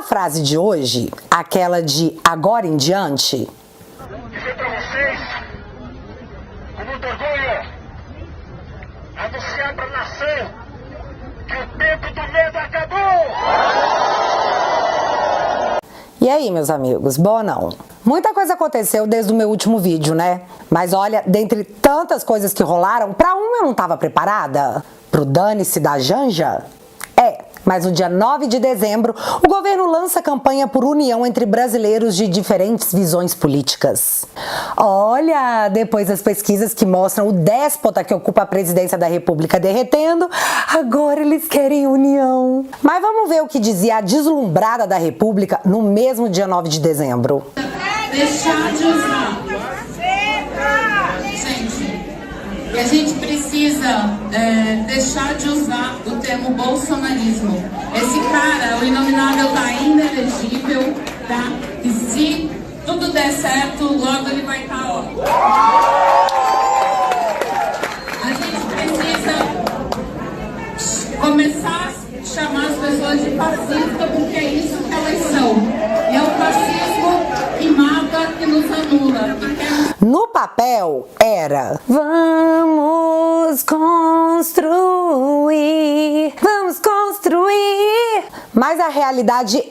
a frase de hoje, aquela de agora em diante? Dizer para vocês, com muito orgulho, anunciar para a nação que o tempo do medo acabou! E aí, meus amigos, boa ou não? Muita coisa aconteceu desde o meu último vídeo, né? Mas olha, dentre tantas coisas que rolaram, pra uma eu não tava preparada? Pro dane-se da Janja? Mas no dia 9 de dezembro, o governo lança campanha por união entre brasileiros de diferentes visões políticas. Olha, depois das pesquisas que mostram o déspota que ocupa a presidência da República derretendo, agora eles querem união. Mas vamos ver o que dizia a deslumbrada da República no mesmo dia 9 de dezembro. Deixar de usar. Gente, a gente precisa deixar de usar o termo bolsonarismo. Esse cara, o inominável, tá ainda elegível, tá? E se tudo der certo, logo ele vai estar, ó. A gente precisa começar a chamar as pessoas de fascista, porque é isso que elas são. E é o fascismo que mata, que nos anula. No papel era vamos construir, vamos construir. Mas a realidade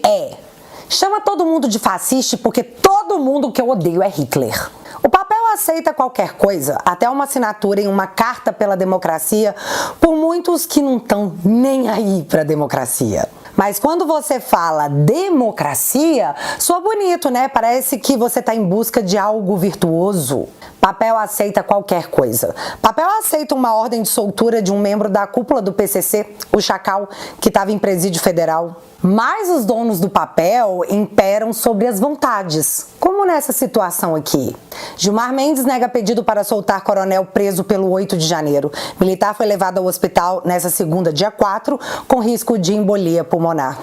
chama todo mundo de fascista porque todo mundo que eu odeio é Hitler. O papel aceita qualquer coisa, até uma assinatura em uma carta pela democracia, por muitos que não estão nem aí pra democracia. Mas quando você fala democracia, soa bonito, né? Parece que você está em busca de algo virtuoso. Papel aceita qualquer coisa. Papel aceita uma ordem de soltura de um membro da cúpula do PCC, o Chacal, que estava em presídio federal. Mas os donos do papel imperam sobre as vontades, como nessa situação aqui. Gilmar Mendes nega pedido para soltar coronel preso pelo 8 de janeiro. Militar foi levado ao hospital nessa segunda, dia 4, com risco de embolia pulmonar.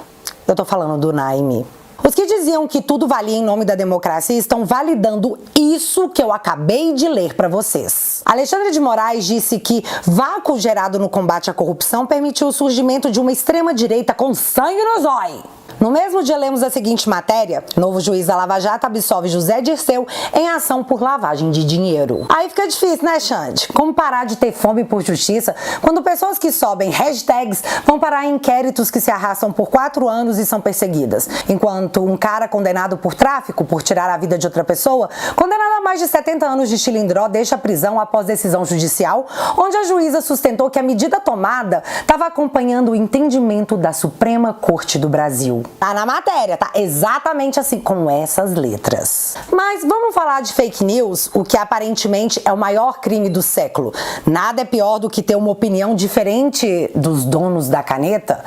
Eu tô falando do Naime. Os que diziam que tudo valia em nome da democracia estão validando isso que eu acabei de ler para vocês. Alexandre de Moraes disse que vácuo gerado no combate à corrupção permitiu o surgimento de uma extrema-direita com sangue no zóio. No mesmo dia lemos a seguinte matéria: novo juiz da Lava Jato absolve José Dirceu em ação por lavagem de dinheiro. Aí fica difícil, né, Xande? Como parar de ter fome por justiça quando pessoas que sobem hashtags vão parar em inquéritos que se arrastam por 4 anos e são perseguidas, enquanto um cara condenado por tráfico, por tirar a vida de outra pessoa, condenado a mais de 70 anos de chilindró, deixa a prisão após decisão judicial, onde a juíza sustentou que a medida tomada estava acompanhando o entendimento da Suprema Corte do Brasil. Tá na matéria, tá exatamente assim, com essas letras. Mas vamos falar de fake news, o que aparentemente é o maior crime do século. Nada é pior do que ter uma opinião diferente dos donos da caneta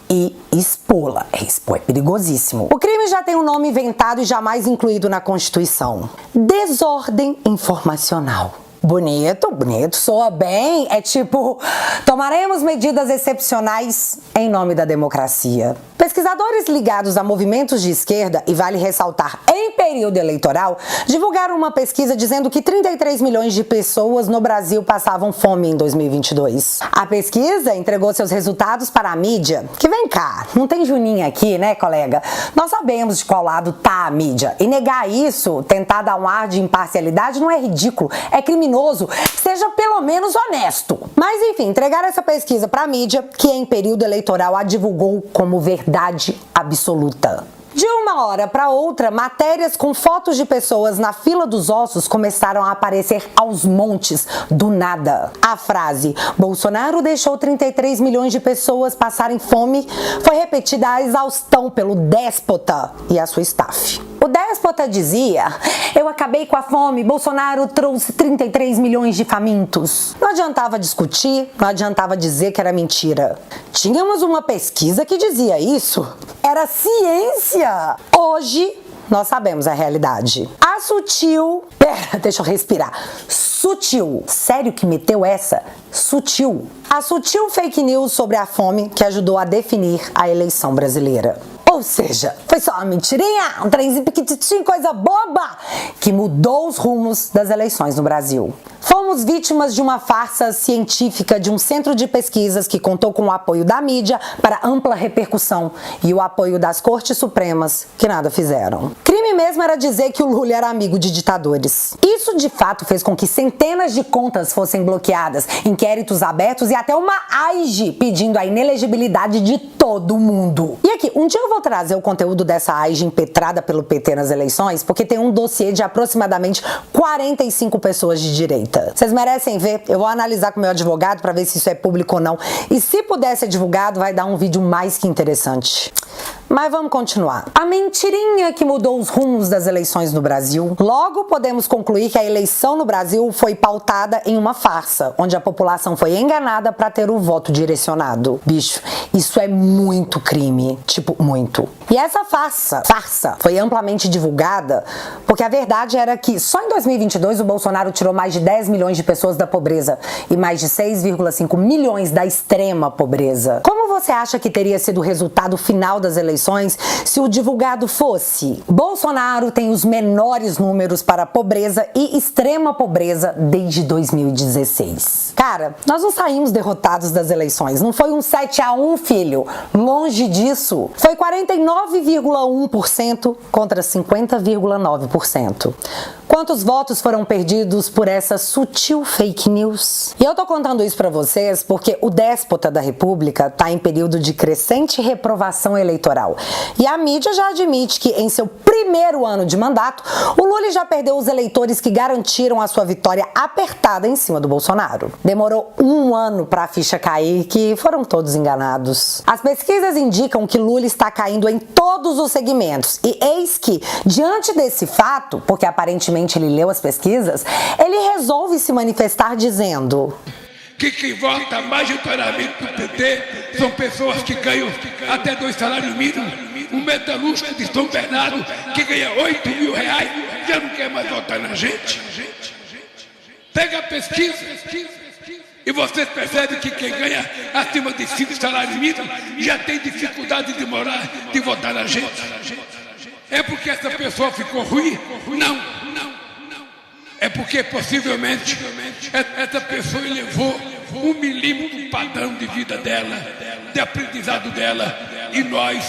e expô-la. Expor é perigosíssimo. O crime já tem um nome inventado e jamais incluído na Constituição: desordem informacional. Bonito, bonito, soa bem, é tipo, tomaremos medidas excepcionais em nome da democracia. Pesquisadores ligados a movimentos de esquerda, e vale ressaltar, em período eleitoral, divulgaram uma pesquisa dizendo que 33 milhões de pessoas no Brasil passavam fome em 2022. A pesquisa entregou seus resultados para a mídia, que vem cá, não tem Juninha aqui, né, colega? Nós sabemos de qual lado tá a mídia, e negar isso, tentar dar um ar de imparcialidade, não é ridículo, é criminoso, seja pelo menos honesto. Mas enfim, entregaram essa pesquisa para a mídia, que em período eleitoral a divulgou como verdade absoluta. De uma hora para outra, matérias com fotos de pessoas na fila dos ossos começaram a aparecer aos montes, do nada. A frase "Bolsonaro deixou 33 milhões de pessoas passarem fome" foi repetida à exaustão pelo déspota e a sua staff. O déspota dizia: "Eu acabei com a fome, Bolsonaro trouxe 33 milhões de famintos." Não adiantava discutir, não adiantava dizer que era mentira. Tínhamos uma pesquisa que dizia isso. Era ciência. Hoje, nós sabemos a realidade. A sutil... Pera, deixa eu respirar. Sutil. Sério que meteu essa? Sutil. A sutil fake news sobre a fome que ajudou a definir a eleição brasileira. Ou seja, foi só uma mentirinha, um trenzinho piquititinho, coisa boba, que mudou os rumos das eleições no Brasil. Fomos vítimas de uma farsa científica de um centro de pesquisas que contou com o apoio da mídia para ampla repercussão e o apoio das Cortes Supremas, que nada fizeram. Crime mesmo era dizer que o Lula era amigo de ditadores. Isso de fato fez com que centenas de contas fossem bloqueadas, inquéritos abertos e até uma AIGE pedindo a inelegibilidade de todo mundo. E aqui, um dia eu vou trazer o conteúdo dessa AIGE impetrada pelo PT nas eleições, porque tem um dossiê de aproximadamente 45 pessoas de direita. Vocês merecem ver, eu vou analisar com o meu advogado para ver se isso é público ou não. E se puder ser divulgado, vai dar um vídeo mais que interessante. Mas vamos continuar. A mentirinha que mudou os rumos das eleições no Brasil. Logo podemos concluir que a eleição no Brasil foi pautada em uma farsa, onde a população foi enganada para ter o voto direcionado. Bicho, isso é muito crime. Tipo, muito. E essa farsa foi amplamente divulgada porque a verdade era que só em 2022 o Bolsonaro tirou mais de 10 milhões de pessoas da pobreza e mais de 6,5 milhões da extrema pobreza. Como você acha que teria sido o resultado final das eleições se o divulgado fosse: Bolsonaro tem os menores números para pobreza e extrema pobreza desde 2016. Cara, nós não saímos derrotados das eleições. Não foi um 7-1, filho. Longe disso. Foi 49,1% contra 50,9%. Quantos votos foram perdidos por essa sutil fake news? E eu tô contando isso pra vocês porque o déspota da República tá em período de crescente reprovação eleitoral. E a mídia já admite que em seu primeiro ano de mandato, o Lula já perdeu os eleitores que garantiram a sua vitória apertada em cima do Bolsonaro. Demorou um ano pra ficha cair, que foram todos enganados. As pesquisas indicam que Lula está caindo em todos os segmentos. E eis que, diante desse fato, porque aparentemente ele leu as pesquisas, ele resolve se manifestar dizendo que quem vota majoritariamente para o PT são pessoas que ganham até 2 salários mínimos. Um metalúrgico de São Bernardo que ganha 8 mil reais já não quer mais votar na gente. Pega a pesquisa e vocês percebem que quem ganha acima de 5 salários mínimos já tem dificuldade de votar na gente. É porque essa pessoa ficou ruim? Não. É porque possivelmente essa pessoa elevou 1 milímetro do padrão de vida dela, de aprendizado dela, e nós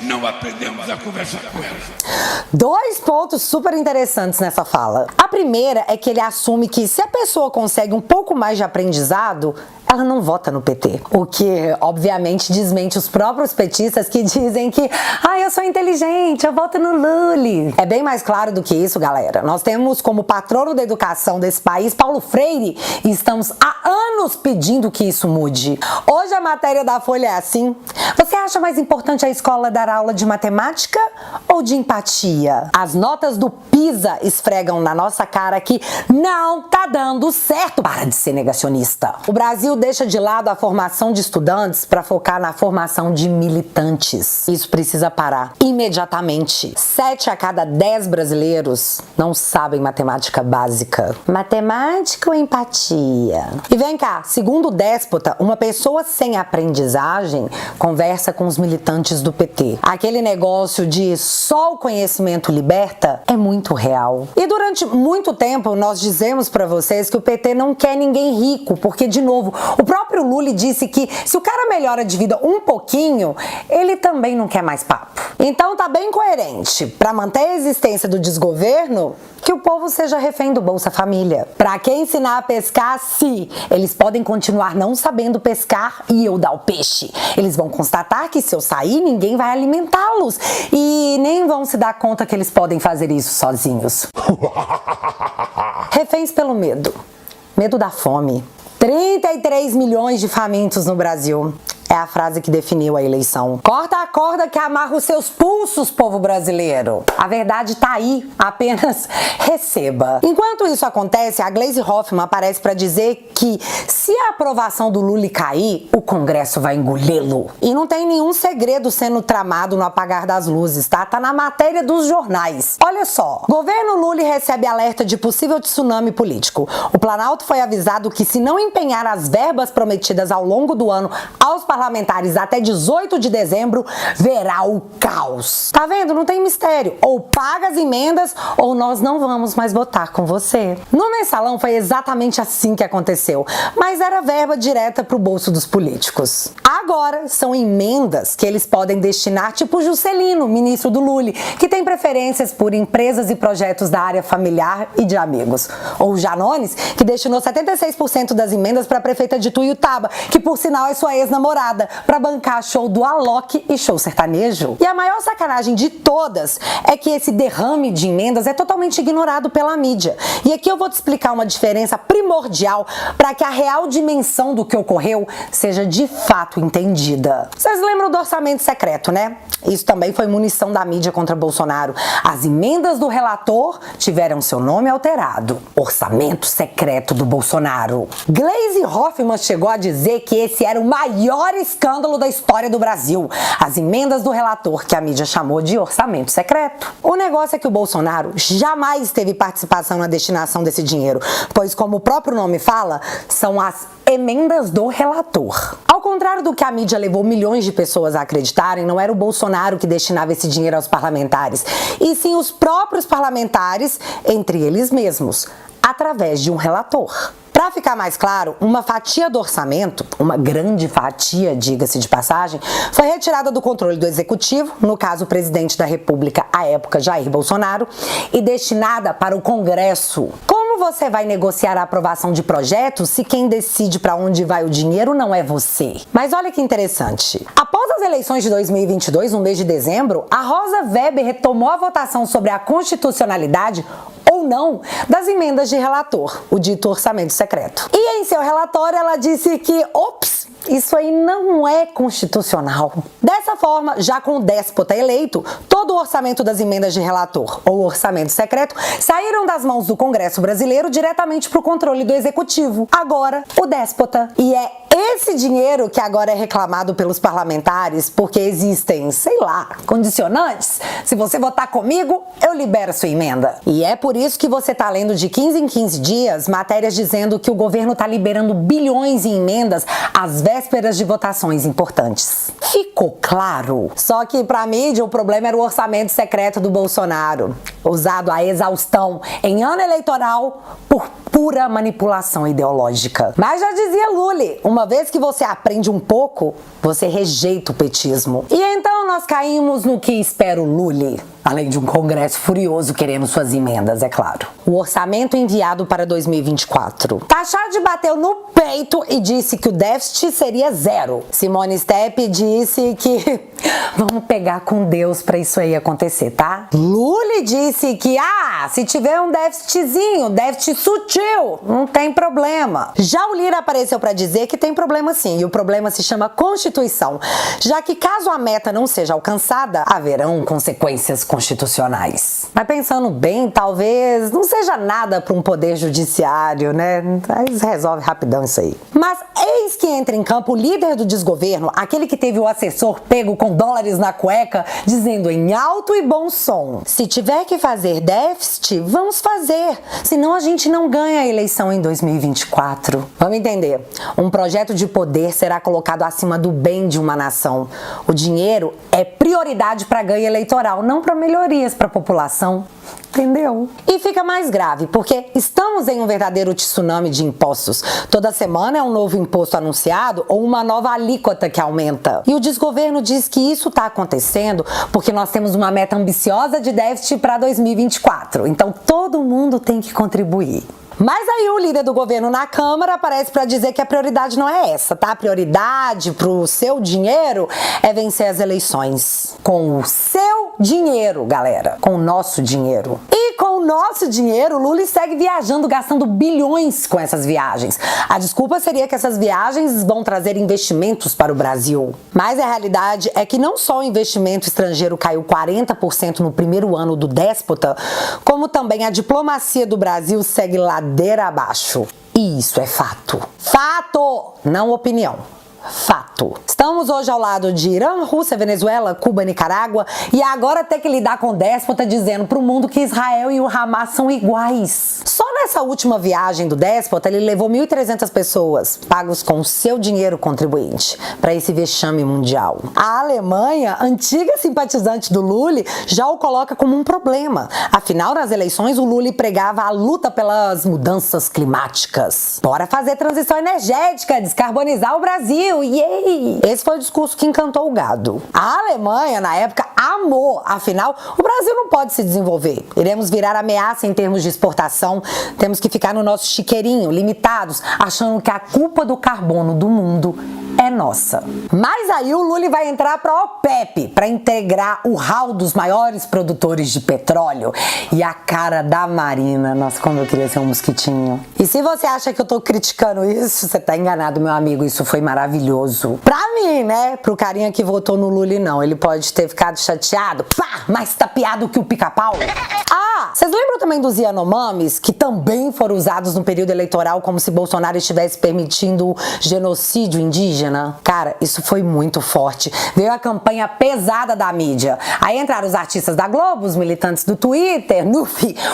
não aprendemos a conversar com ela. 2 pontos super interessantes nessa fala. A primeira é que ele assume que se a pessoa consegue um pouco mais de aprendizado, ela não vota no PT. O que, obviamente, desmente os próprios petistas que dizem que eu sou inteligente, eu voto no Lula. É bem mais claro do que isso, galera. Nós temos como patrono da educação desse país Paulo Freire e estamos há anos pedindo que isso mude. Hoje a matéria da Folha é assim: você acha mais importante a escola dar aula de matemática ou de empatia? As notas do PISA esfregam na nossa cara que não tá dando certo. Para de ser negacionista. O Brasil deixa de lado a formação de estudantes para focar na formação de militantes. Isso precisa parar imediatamente. 7 a cada 10 brasileiros não sabem matemática básica. Matemática ou empatia? E vem cá, segundo o déspota, uma pessoa sem aprendizagem conversa com os militantes do PT. Aquele negócio de só o conhecimento liberta é muito real. E durante muito tempo nós dizemos para vocês que o PT não quer ninguém rico, porque, de novo, o próprio Lula disse que se o cara melhora de vida um pouquinho, ele também não quer mais papo. Então tá bem coerente, para manter a existência do desgoverno, que o povo seja refém do Bolsa Família. Pra que ensinar a pescar se eles podem continuar não sabendo pescar e eu dar o peixe? Eles vão constatar que se eu sair, ninguém vai alimentá-los e nem vão se dar conta que eles podem fazer isso sozinhos. Reféns pelo medo. Medo da fome. 33 milhões de famintos no Brasil. É a frase que definiu a eleição. Corta a corda que amarra os seus pulsos, povo brasileiro. A verdade tá aí, apenas receba. Enquanto isso acontece, a Gleisi Hoffmann aparece para dizer que se a aprovação do Lula cair, o Congresso vai engolê-lo. E não tem nenhum segredo sendo tramado no apagar das luzes, tá? Tá na matéria dos jornais. Olha só, governo Lula recebe alerta de possível tsunami político. O Planalto foi avisado que se não empenhar as verbas prometidas ao longo do ano aos parlamentares, parlamentares até 18 de dezembro, verá o caos. Tá vendo? Não tem mistério. Ou paga as emendas ou nós não vamos mais votar com você. No mensalão foi exatamente assim que aconteceu, mas era verba direta pro bolso dos políticos. Agora são emendas que eles podem destinar, tipo o Juscelino, ministro do Lully, que tem preferências por empresas e projetos da área familiar e de amigos. Ou o Janones, que destinou 76% das emendas para a prefeita de Tuiutaba, que por sinal é sua ex-namorada, para bancar show do Alok e show sertanejo. E a maior sacanagem de todas é que esse derrame de emendas é totalmente ignorado pela mídia. E aqui eu vou te explicar uma diferença primordial para que a real dimensão do que ocorreu seja de fato entendida. Vocês lembram do orçamento secreto, né? Isso também foi munição da mídia contra Bolsonaro. As emendas do relator tiveram seu nome alterado. Orçamento secreto do Bolsonaro. Gleisi Hoffmann chegou a dizer que esse era o maior escândalo da história do Brasil. As emendas do relator, que a mídia chamou de orçamento secreto. O negócio é que o Bolsonaro jamais teve participação na destinação desse dinheiro, pois, como o próprio nome fala, são as emendas do relator. Ao contrário do que a mídia levou milhões de pessoas a acreditarem, não era o Bolsonaro que destinava esse dinheiro aos parlamentares, e sim os próprios parlamentares, entre eles mesmos, através de um relator. Para ficar mais claro, uma fatia do orçamento, uma grande fatia, diga-se de passagem, foi retirada do controle do executivo, no caso o presidente da República à época, Jair Bolsonaro, e destinada para o Congresso. Como você vai negociar a aprovação de projetos se quem decide para onde vai o dinheiro não é você? Mas olha que interessante. Após as eleições de 2022, no mês de dezembro, a Rosa Weber retomou a votação sobre a constitucionalidade ou não das emendas de relator, o dito orçamento secreto. E em seu relatório ela disse que, ops, isso aí não é constitucional. Dessa forma, já com o déspota eleito, todo o orçamento das emendas de relator ou orçamento secreto saíram das mãos do Congresso brasileiro diretamente para o controle do Executivo. Agora, o déspota. E é esse dinheiro que agora é reclamado pelos parlamentares porque existem, sei lá, condicionantes. Se você votar comigo, eu libero sua emenda. E é por isso que você tá lendo de 15 em 15 dias matérias dizendo que o governo tá liberando bilhões em emendas às vésperas de votações importantes. Ficou claro? Só que pra mídia o problema era o orçamento secreto do Bolsonaro, usado à exaustão em ano eleitoral por pura manipulação ideológica. Mas já dizia Lully, uma vez que você aprende um pouco, você rejeita o petismo. E então nós caímos no que espera o Lully, além de um Congresso furioso querendo suas emendas, é claro. O orçamento enviado para 2024. Tachard bateu no peito e disse que o déficit seria zero. Simone Steppe disse que vamos pegar com Deus para isso aí acontecer, tá? Lully disse que, se tiver um déficitzinho, déficit sutil, não tem problema. Já o Lira apareceu para dizer que tem problema sim, e o problema se chama Constituição, já que caso a meta não seja alcançada, haverão consequências constitucionais. Mas pensando bem, talvez não seja nada para um poder judiciário, né? Mas resolve rapidão isso aí. Mas eis que entra em campo o líder do desgoverno, aquele que teve o assessor pego com dólares na cueca, dizendo em alto e bom som: se tiver que fazer déficit, vamos fazer, senão a gente não ganha a eleição em 2024. Vamos entender. Um projeto de poder será colocado acima do bem de uma nação. O dinheiro é prioridade para ganho eleitoral, não para melhorias para a população. Entendeu? E fica mais grave, porque estamos em um verdadeiro tsunami de impostos. Toda semana é um novo imposto anunciado ou uma nova alíquota que aumenta. E o desgoverno diz que isso está acontecendo porque nós temos uma meta ambiciosa de déficit para 2024. Então todo mundo tem que contribuir. Mas aí o líder do governo na Câmara aparece para dizer que a prioridade não é essa, tá? A prioridade pro seu dinheiro é vencer as eleições. Com o seu dinheiro, galera. Com o nosso dinheiro. E com o nosso dinheiro, Lula segue viajando, gastando bilhões com essas viagens. A desculpa seria que essas viagens vão trazer investimentos para o Brasil. Mas a realidade é que não só o investimento estrangeiro caiu 40% no primeiro ano do déspota, como também a diplomacia do Brasil segue ladeira abaixo. E isso é fato. Fato! Não opinião. Fato. Estamos hoje ao lado de Irã, Rússia, Venezuela, Cuba, Nicarágua e agora ter que lidar com o déspota dizendo pro mundo que Israel e o Hamas são iguais. Só nessa última viagem do déspota, ele levou 1.300 pessoas, pagos com o seu dinheiro contribuinte, para esse vexame mundial. A Alemanha, antiga simpatizante do Lula, já o coloca como um problema. Afinal, nas eleições, o Lula pregava a luta pelas mudanças climáticas. Bora fazer transição energética, descarbonizar o Brasil, yay! Esse foi o discurso que encantou o gado. A Alemanha, na época, amou. Afinal, o Brasil não pode se desenvolver. Iremos virar ameaça em termos de exportação. Temos que ficar no nosso chiqueirinho, limitados, achando que a culpa do carbono do mundo é nossa. Mas aí o Lula vai entrar para a OPEP, para integrar o hall dos maiores produtores de petróleo. E a cara da Marina, nossa, como eu queria ser um mosquitinho. E se você acha que eu tô criticando isso, você tá enganado, meu amigo, isso foi maravilhoso. Pra mim, né? Pro carinha que votou no Lula, não. Ele pode ter ficado chateado, pá, mais tapeado que o pica-pau. Ah, vocês lembram também dos Yanomamis, que também foram usados no período eleitoral como se Bolsonaro estivesse permitindo o genocídio indígena? Cara, isso foi muito forte. Veio a campanha pesada da mídia. Aí entraram os artistas da Globo, os militantes do Twitter,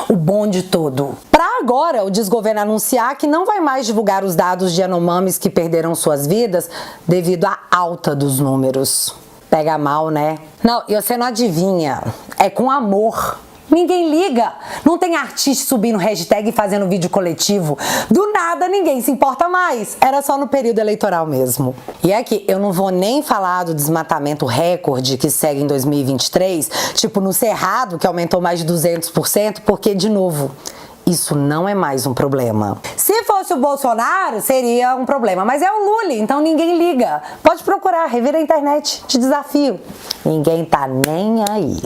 o bonde todo. Pra agora, o desgoverno anunciar que não vai mais divulgar os dados de Yanomamis que perderam suas vidas devido à alta dos números. Pega mal, né? Não, e você não adivinha. É com amor. Ninguém liga. Não tem artista subindo hashtag e fazendo vídeo coletivo. Do nada, ninguém se importa mais. Era só no período eleitoral mesmo. E aqui, eu não vou nem falar do desmatamento recorde que segue em 2023, tipo no Cerrado, que aumentou mais de 200%, porque, de novo, isso não é mais um problema. Se fosse o Bolsonaro, seria um problema. Mas é o Lula, então ninguém liga. Pode procurar, revira a internet. Te desafio. Ninguém tá nem aí.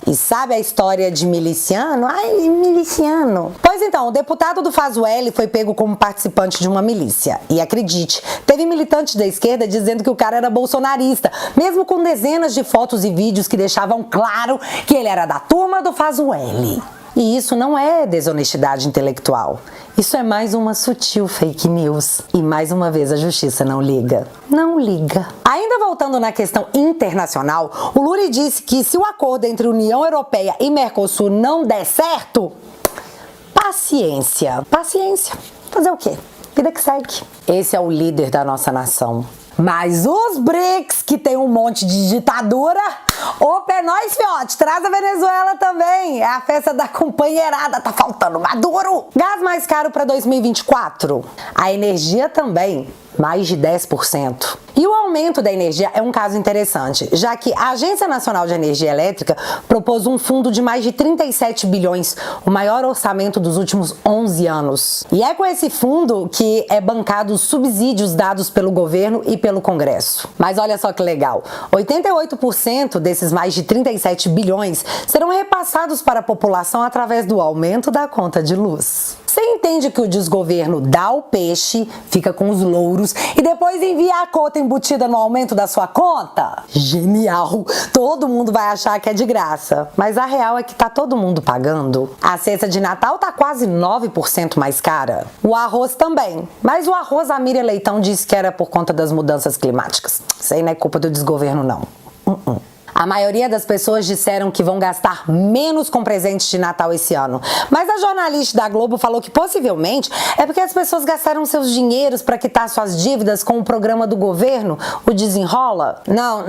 E sabe a história de miliciano? Ai, miliciano. Pois então, o deputado do Fazueli foi pego como participante de uma milícia. E acredite, teve militantes da esquerda dizendo que o cara era bolsonarista, mesmo com dezenas de fotos e vídeos que deixavam claro que ele era da turma do Fazueli. E isso não é desonestidade intelectual. Isso é mais uma sutil fake news. E mais uma vez a justiça não liga. Não liga. Ainda voltando na questão internacional, o Lula disse que se o acordo entre União Europeia e Mercosul não der certo, paciência. Paciência. Fazer o quê? Vida que segue. Esse é o líder da nossa nação. Mas os BRICS, que tem um monte de ditadura, opa, é nóis, fiote, traz a Venezuela também. É a festa da companheirada, tá faltando Maduro. Gás mais caro para 2024. A energia também, mais de 10%. E o aumento da energia é um caso interessante, já que a Agência Nacional de Energia Elétrica propôs um fundo de mais de 37 bilhões, o maior orçamento dos últimos 11 anos. E é com esse fundo que é bancado os subsídios dados pelo governo e pelo Congresso. Mas olha só que legal, 88% desses mais de 37 bilhões serão repassados para a população através do aumento da conta de luz. Você entende que o desgoverno dá o peixe, fica com os louros e depois envia a conta embutida no aumento da sua conta? Genial! Todo mundo vai achar que é de graça, mas a real é que tá todo mundo pagando. A cesta de Natal tá quase 9% mais cara. O arroz também, mas o arroz a Miriam Leitão disse que era por conta das mudanças climáticas. Isso aí não é culpa do desgoverno, não. A maioria das pessoas disseram que vão gastar menos com presentes de Natal esse ano. Mas a jornalista da Globo falou que possivelmente é porque as pessoas gastaram seus dinheiros para quitar suas dívidas com o programa do governo, o Desenrola. Não.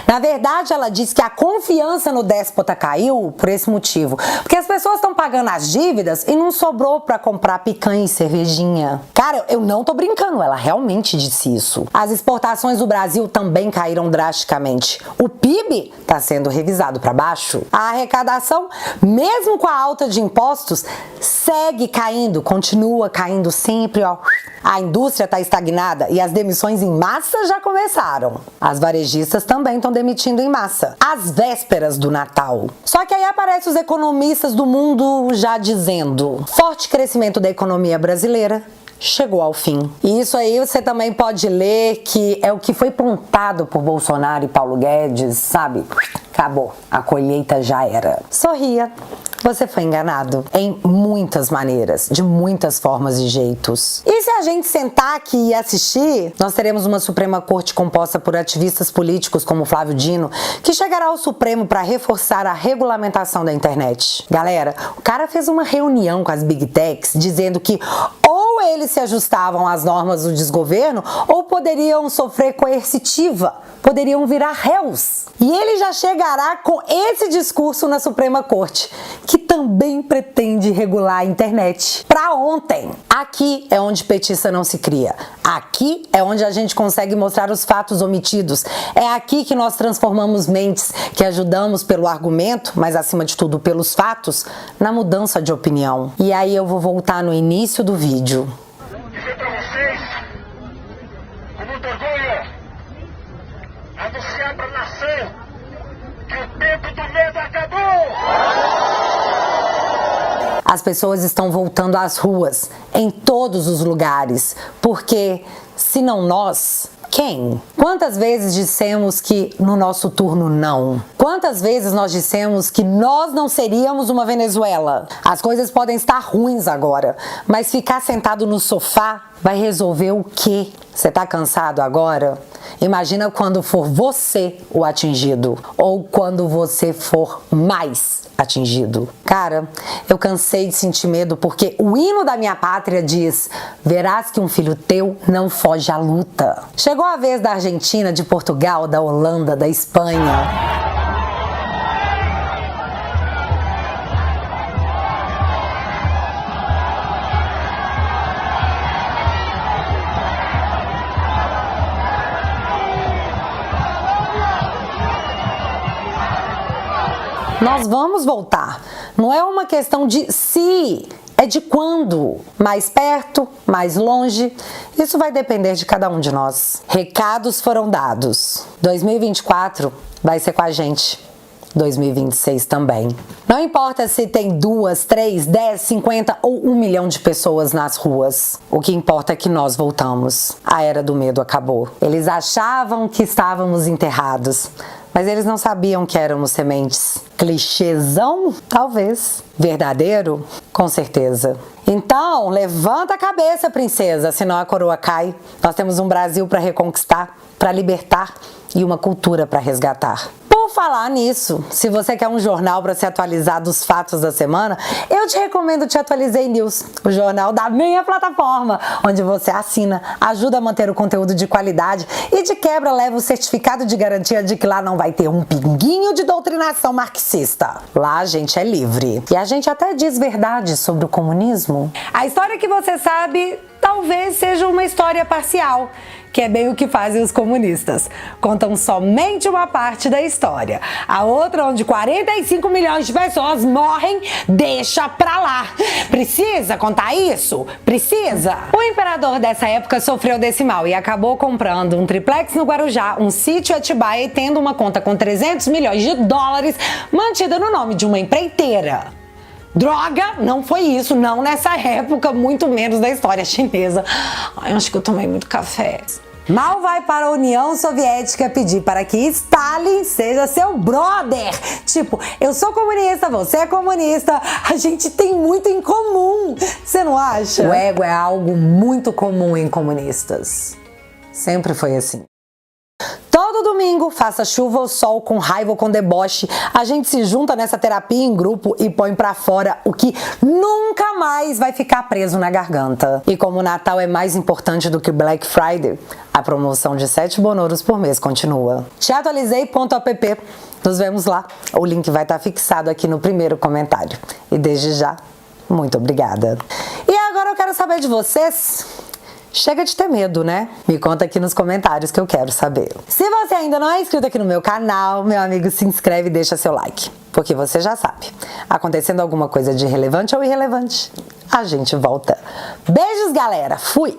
Na verdade, ela disse que a confiança no déspota caiu por esse motivo. Porque as pessoas estão pagando as dívidas e não sobrou para comprar picanha e cervejinha. Cara, eu não tô brincando, ela realmente disse isso. As exportações do Brasil também caíram drasticamente. O PIB está sendo revisado para baixo. A arrecadação, mesmo com a alta de impostos, segue caindo, continua caindo sempre, ó. A indústria está estagnada e as demissões em massa já começaram. As varejistas também estão demitindo em massa, às vésperas do Natal. Só que aí aparecem os economistas do mundo já dizendo: forte crescimento da economia brasileira chegou ao fim. E isso aí você também pode ler que é o que foi plantado por Bolsonaro e Paulo Guedes, sabe? Acabou. A colheita já era. Sorria. Você foi enganado em muitas maneiras, de muitas formas e jeitos. E se a gente sentar aqui e assistir, nós teremos uma Suprema Corte composta por ativistas políticos como Flávio Dino, que chegará ao Supremo para reforçar a regulamentação da internet. Galera, o cara fez uma reunião com as Big Techs dizendo que ou eles se ajustavam às normas do desgoverno ou poderiam sofrer coercitiva, poderiam virar réus. E ele já chegará com esse discurso na Suprema Corte, que também pretende regular a internet. Pra ontem. Aqui é onde petista não se cria. Aqui é onde a gente consegue mostrar os fatos omitidos. É aqui que nós transformamos mentes, que ajudamos pelo argumento, mas acima de tudo pelos fatos, na mudança de opinião. E aí eu vou voltar no início do vídeo. Dizer pra vocês, com muito orgulho, anunciar pra nação que o tempo do medo acabou! As pessoas estão voltando às ruas, em todos os lugares, porque se não nós, quem? Quantas vezes dissemos que no nosso turno não? Quantas vezes nós dissemos que nós não seríamos uma Venezuela? As coisas podem estar ruins agora, mas ficar sentado no sofá vai resolver o quê? Você tá cansado agora? Imagina quando for você o atingido, ou quando você for mais atingido. Cara, eu cansei de sentir medo porque o hino da minha pátria diz: verás que um filho teu não foge à luta. Chegou a vez da Argentina, de Portugal, da Holanda, da Espanha. Nós vamos voltar. Não é uma questão de se, é de quando. Mais perto, mais longe. Isso vai depender de cada um de nós. Recados foram dados. 2024 vai ser com a gente. 2026 também. Não importa se tem 2, 3, 10, 50 ou 1 milhão de pessoas nas ruas. O que importa é que nós voltamos. A era do medo acabou. Eles achavam que estávamos enterrados, mas eles não sabiam que éramos sementes. Clichêzão? Talvez. Verdadeiro? Com certeza. Então, levanta a cabeça, princesa, senão a coroa cai. Nós temos um Brasil para reconquistar, para libertar e uma cultura para resgatar. Por falar nisso, se você quer um jornal para se atualizar dos fatos da semana, eu te recomendo o Te Atualizei News, o jornal da minha plataforma, onde você assina, ajuda a manter o conteúdo de qualidade e de quebra leva o certificado de garantia de que lá não vai ter um pinguinho de doutrinação marxista. Lá a gente é livre. E a gente até diz verdade sobre o comunismo. A história que você sabe talvez seja uma história parcial, que é bem o que fazem os comunistas. Contam somente uma parte da história. A outra, onde 45 milhões de pessoas morrem, deixa pra lá. Precisa contar isso? Precisa? O imperador dessa época sofreu desse mal e acabou comprando um triplex no Guarujá, um sítio em Atibaia e tendo uma conta com 300 milhões de dólares mantida no nome de uma empreiteira. Droga, não foi isso, não nessa época, muito menos da história chinesa. Ai, acho que eu tomei muito café. Mal vai para a União Soviética pedir para que Stalin seja seu brother. Tipo, eu sou comunista, você é comunista, a gente tem muito em comum. Você não acha? O ego é algo muito comum em comunistas. Sempre foi assim. Todo domingo, faça chuva ou sol, com raiva ou com deboche, a gente se junta nessa terapia em grupo e põe pra fora o que nunca mais vai ficar preso na garganta. E como o Natal é mais importante do que Black Friday, a promoção de 7 bonoros por mês continua. Teatualizei.app. Nos vemos lá. O link vai estar fixado aqui no primeiro comentário. E desde já, muito obrigada. E agora eu quero saber de vocês. Chega de ter medo, né? Me conta aqui nos comentários que eu quero saber. Se você ainda não é inscrito aqui no meu canal, meu amigo, se inscreve e deixa seu like. Porque você já sabe, acontecendo alguma coisa de relevante ou irrelevante, a gente volta. Beijos, galera! Fui!